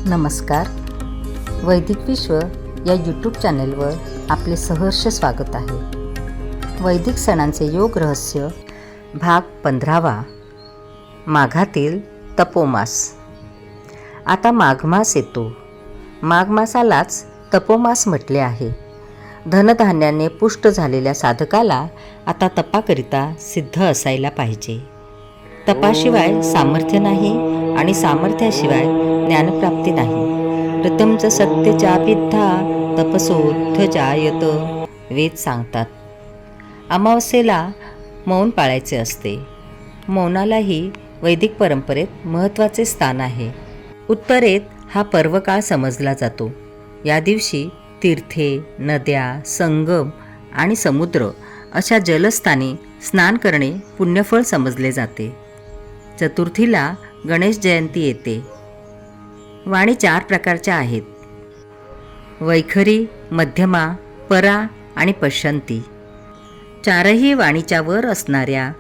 नमस्कार. वैदिक विश्व या यूट्यूब चॅनेलवर आपले सहर्ष स्वागत आहे. वैदिक सणांचे योग रहस्य भाग 15वा. माघातील तपोमास. आता माघमास येतो. माघ मासालाच तपोमास म्हटले आहे. धनधान्याने पुष्ट झालेल्या साधकाला आता तपाकरिता सिद्ध असायला पाहिजे. तपाशिवाय सामर्थ्य नाही आणि सामर्थ्याशिवाय ज्ञानप्राप्ती नाही. ऋतमच सत्यचापिद्धा तपसोऽध्य जायत वेद सांगतात. अमावस्येला मौन पाळायचे असते. मौनालाही वैदिक परंपरेत महत्त्वाचे स्थान आहे. उत्तरेत हा पर्वकाळ समजला जातो. या दिवशी तीर्थे, नद्या, संगम आणि समुद्र अशा जलस्थानी स्नान करणे पुण्यफळ समजले जाते. चतुर्थीला गणेश जयंती येते. वाणी 4 प्रकारच्या आहेत: वैखरी, मध्यमा, परा आणि पश्यंती. चारही वाणीच्या वर असणाऱ्या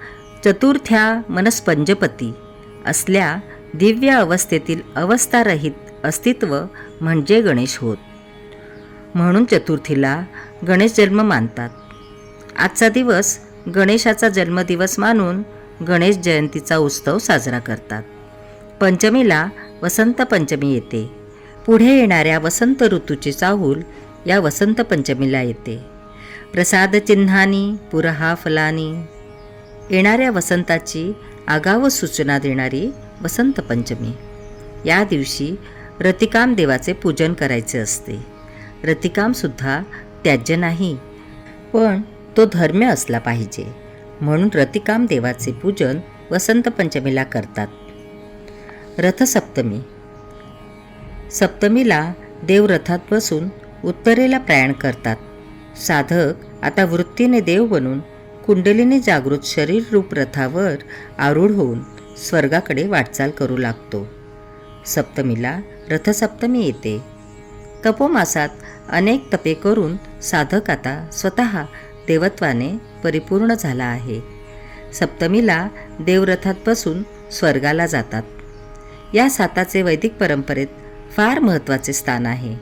चतुर्थ्या मनस्पंजपती असल्या दिव्य अवस्थेतील अवस्थारहित अस्तित्व म्हणजे गणेश होत. म्हणून चतुर्थीला गणेश जन्म मानतात. आजचा दिवस गणेशाचा जन्मदिवस मानून गणेश जयंतीचा उत्सव साजरा करतात. पंचमीला वसंत पंचमी येते. पुढे येणाऱ्या वसंत ऋतूची चाहूल या वसंत पंचमीला येते. प्रसाद चिन्हानी पुरहा फलानी. येणाऱ्या वसंताची आगाव सूचना देणारी वसंत पंचमी. या दिवशी रतिकाम देवाचे पूजन करायचे असते. रतिकामसुद्धा त्याज्य नाही, पण तो धर्म्य असला पाहिजे. म्हणून रतिकाम देवाचे पूजन वसंत पंचमीला करतात. रथसप्तमी. सप्तमीला देव रथात बसून उत्तरेला प्रयाण करतात. साधक आता वृत्तीने देव बनून कुंडलीने जागृत शरीररूप रथावर आरूढ होऊन स्वर्गाकडे वाटचाल करू लागतो. सप्तमीला रथसप्तमी येते. तपोमासात अनेक तपे करून साधक आता स्वतः देवत्वाने परिपूर्ण झाला आहे. सप्तमीला देवरथात बसून स्वर्गाला जातात. या साताचे वैदिक परंपरेत फार महत्त्वाचे स्थान आहे.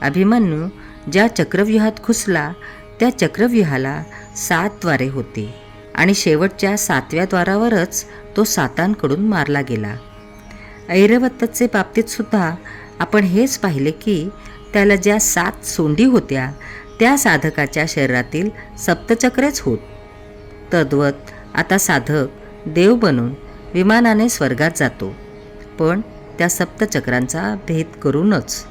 अभिमन्यू ज्या चक्रव्यूहात घुसला त्या चक्रव्यूहाला 7 द्वारे होते आणि शेवटच्या 7व्या द्वारावरच तो सातांकडून मारला गेला. ऐरावताचे बाबतीत सुद्धा आपण हेच पाहिले की त्याला ज्या 7 सोंडी होत्या त्या साधकाच्या शरीरातील सप्तचक्रेच होत. तद्वत आता साधक देव बनून विमानाने स्वर्गात जातो, पण त्या सप्तचक्रांचा भेद करूनच.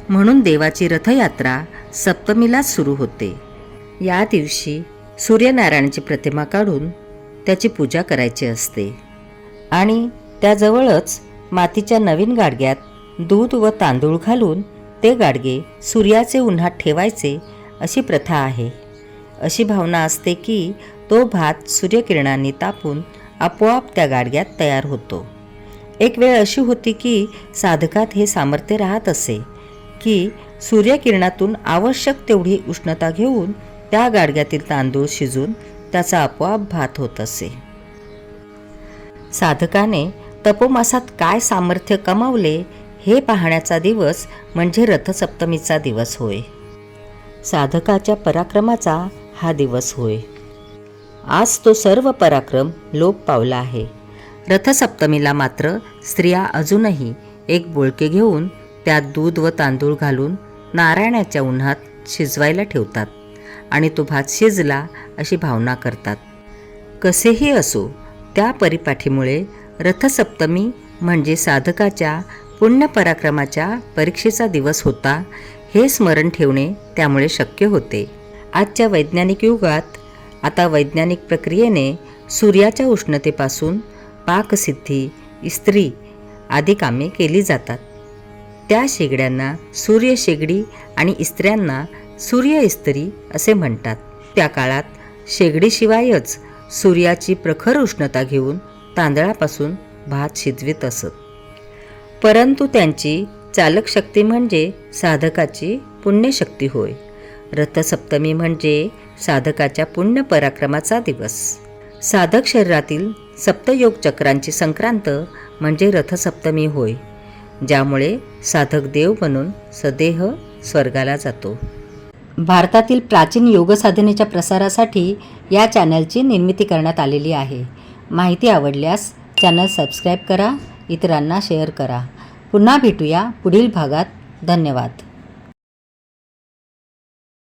म्हणून देवाची रथयात्रा सप्तमीलाच सुरू होते. या दिवशी सूर्यनारायणाची प्रतिमा काढून त्याची पूजा करायची असते आणि त्याजवळच मातीच्या नवीन गाडग्यात दूध व तांदूळ घालून ते गाडगे सूर्याचे उन्हात ठेवायचे अशी प्रथा आहे. अशी भावना असते की तो भात सूर्यकिरणांनी तापून आपोआप त्या गाडग्यात तयार होतो. एक वेळ अशी होती की साधकात हे सामर्थ्य राहत असे की सूर्यकिरणातून आवश्यक तेवढी उष्णता घेऊन त्या गाडग्यातील तांदूळ शिजून त्याचा आपोआप भात होत असे. साधकाने तपोमासात काय सामर्थ्य कमावले हे पाहण्याचा दिवस म्हणजे रथसप्तमीचा दिवस होय. साधकाच्या पराक्रमाचा हा दिवस होय. आज तो सर्व पराक्रम लोप पावला आहे. रथसप्तमीला मात्र स्त्रिया अजूनही एक बोळके घेऊन त्यात दूध व तांदूळ घालून नारायणाच्या उन्हात शिजवायला ठेवतात आणि तो भात शिजला अशी भावना करतात. कसेही असो, त्या परिपाठीमुळे रथसप्तमी म्हणजे साधकाच्या पुण्यपराक्रमाच्या परीक्षेचा दिवस होता हे स्मरण ठेवणे त्यामुळे शक्य होते. आजच्या वैज्ञानिक युगात आता वैज्ञानिक प्रक्रियेने सूर्याच्या उष्णतेपासून पाकसिद्धी, इस्त्री आदी कामे केली जातात. त्या शेगड्यांना सूर्य शेगडी आणि इस्त्र्यांना सूर्य इस्त्री असे म्हणतात. त्या काळात शेगडीशिवायच सूर्याची प्रखर उष्णता घेऊन तांदळापासून भात शिजवित असत. परंतु त्यांची चालक शक्ती म्हणजे साधकाची पुण्यशक्ती होय. रथसप्तमी म्हणजे साधकाच्या पुण्य पराक्रमाचा दिवस. साधक शरीरातील सप्तयोग चक्रांची संक्रांत म्हणजे रथसप्तमी होय. ज्यामुळे साधक देव बनून सदेह स्वर्गाला जातो. भारतातील प्राचीन योगसाधनेच्या प्रसारासाठी या चॅनलची निर्मिती करण्यात आलेली आहे. माहिती आवडल्यास चॅनल सबस्क्राईब करा, इतरांना शेअर करा. पुन्हा भेटूया पुढील भागात. धन्यवाद.